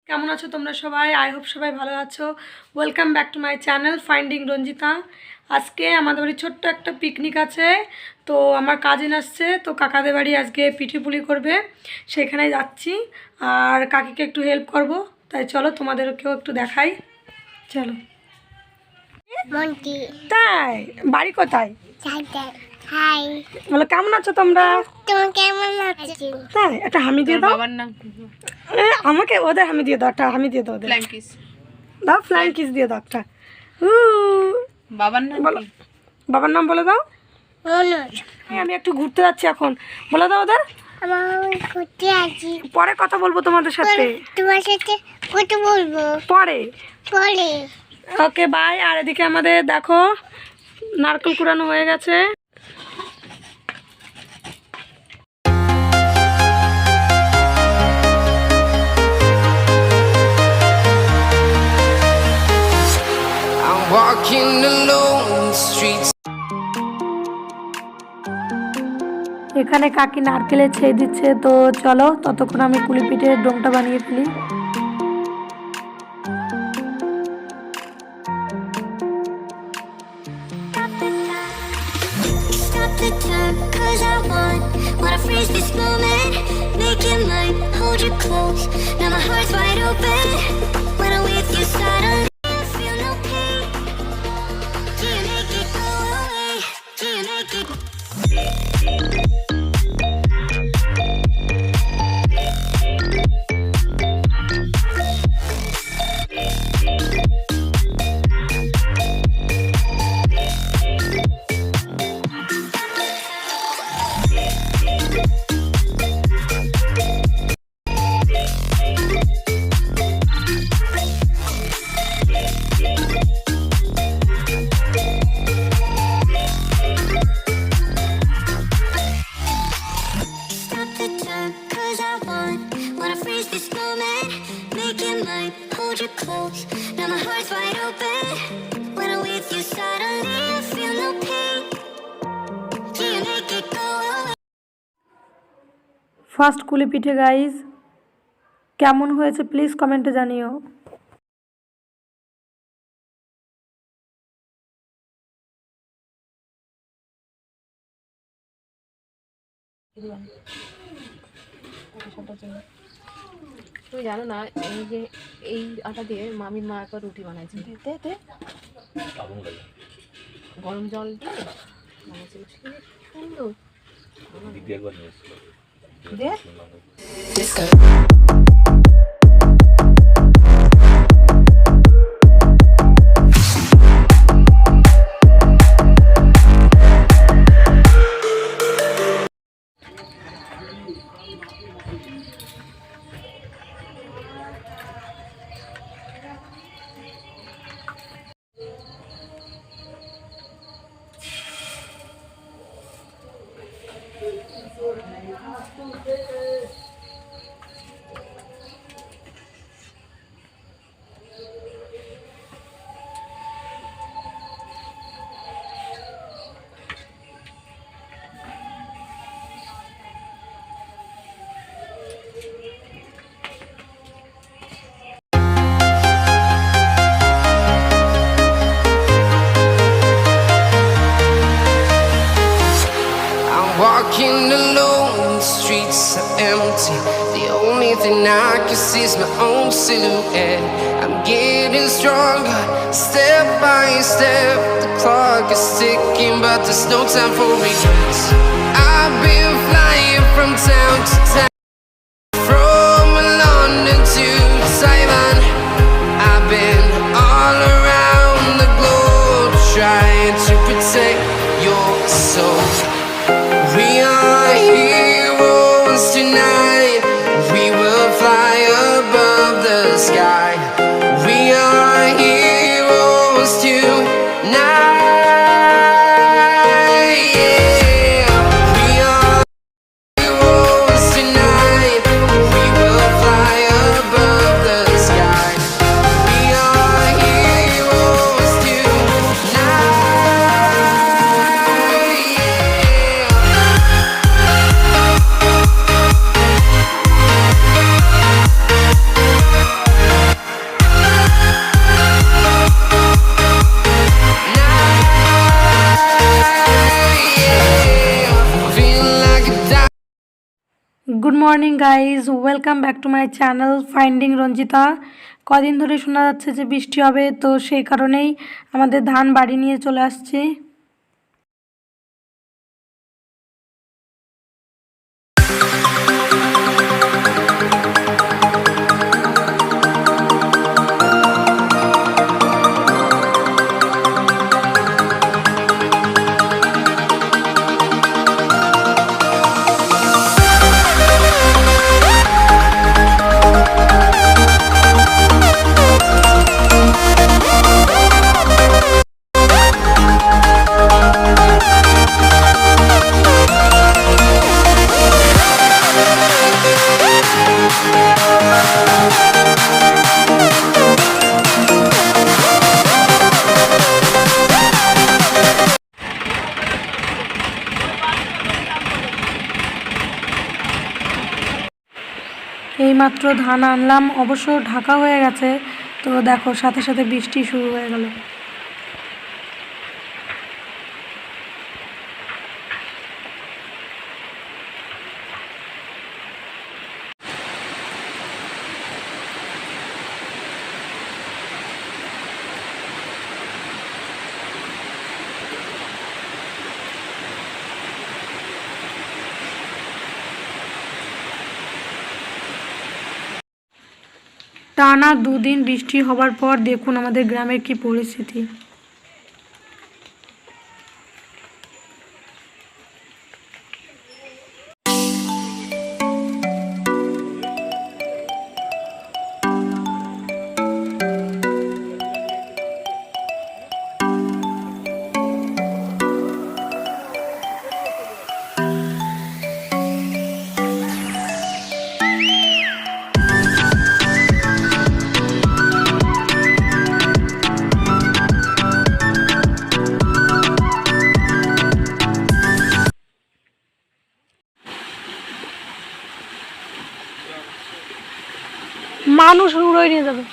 কেমন আছো তোমরা সবাই? আই হোপ সবাই ভালো আছো। Welcome back to my channel finding Ranjita. আজকে আমাদের বাড়ি ছোট্ট একটা পিকনিক আছে, তো আমার কাজিন আসছে, তো কাকাদের বাড়ি আজকে পিঠে-পুলি করবে, সেখানে যাচ্ছি। আর কাকিকে একটু হেল্প করব, তাই চলো তোমাদেরকেও একটু দেখাই। চলো। তাই বাড়ি কোথায়? হাই বলো কেমন আছো তোমরা? তুমি কেমন আছো? তাই একটা হামি দিয়ে দাও। বাবার নাম আমাকে ওদের হামি দিয়ে দাও, একটা হামি দিয়ে দাও ওদের। ফ্ল্যাঙ্কিস। দাও ফ্লাইং কিস দিয়ে দাও একটা। বাবার নাম বলো কি? বাবার নাম বলে দাও। অনুজ আমি একটু ঘুরতে যাচ্ছি এখন, বলে দাও ওদের। আমার ঘুরতে আছি, পরে কথা বলবো তোমাদের সাথে, তোমার সাথে কত বলবো পরে। পরে। Okay bye. আর এদিকে আমাদের দেখো নারকেল কুড়ানো হয়ে গেছে। Walking alone the streets. এখানে কাকি নারকেলে ছেয়ে দিচ্ছে, তো চলো ততক্ষণ আমি কুলি পিঠের ডোমটা বানিয়ে ফেলি। Stop the time, 'cause I wanna freeze this moment, make it mine, hold you close. Now my heart's wide open. When I'm with you, suddenly I feel no pain. Do you make it go away? Do you make it? Stop the time, 'cause I wanna freeze this moment, make it mine, hold you close. Now my heart's wide open. When I'm with you, suddenly I feel no pain. Do you make it go away? First কুলি পিঠে guys, কেমন হয়েছে please কমেন্টে জানিও। তুমি জানো না এই যে এই আটা দিয়ে মামির মা একবার রুটি বানাইছে, গরম জল দিয়ে বানাইছিল, সুন্দর। Walking alone, the streets are empty. The only thing I can see is my own silhouette. I'm getting stronger, step by step. The clock is ticking, but there's no time for regrets. I've been flying from town to town, from London to Taiwan. I've been all around the globe, trying to protect your soul. We are heroes tonight. We will fly above the sky. We are heroes tonight. Yeah. We are heroes tonight. Good morning guys, welcome back to my channel finding Ranjita. কদিন ধরে শোনা যাচ্ছে যে বৃষ্টি হবে, তো সেই কারণেই আমাদের ধান বাড়ি নিয়ে চলে আসছি। এইমাত্র ধান আনলাম, অবশ্য ঢাকা হয়ে গেছে। তো দেখো সাথে সাথে বৃষ্টি শুরু হয়ে গেল। টানা 2 দিন বৃষ্টি হবার পর দেখুন আমাদের গ্রামের কি পরিস্থিতি। মানুষ উড়ে নিয়ে যাবে।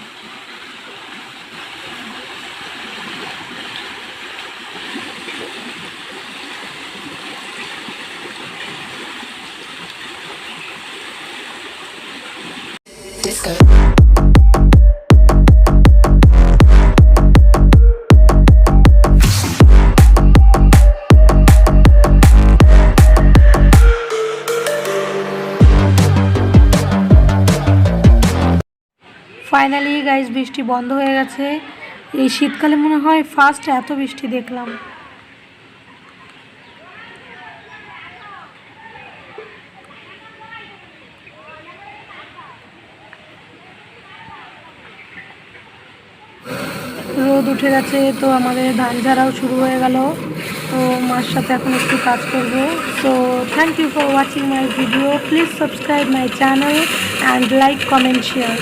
ফাইনালি গাইস বৃষ্টি বন্ধ হয়ে গেছে। এই শীতকালে মনে হয় ফার্স্ট এত বৃষ্টি দেখলাম। রোদ উঠে গেছে, তো আমাদের ধান ঝাড়াও শুরু হয়ে গেল। তো মার সাথে এখন একটু কাজ করব। So thank you for watching my video, please subscribe my channel and like, comment, share.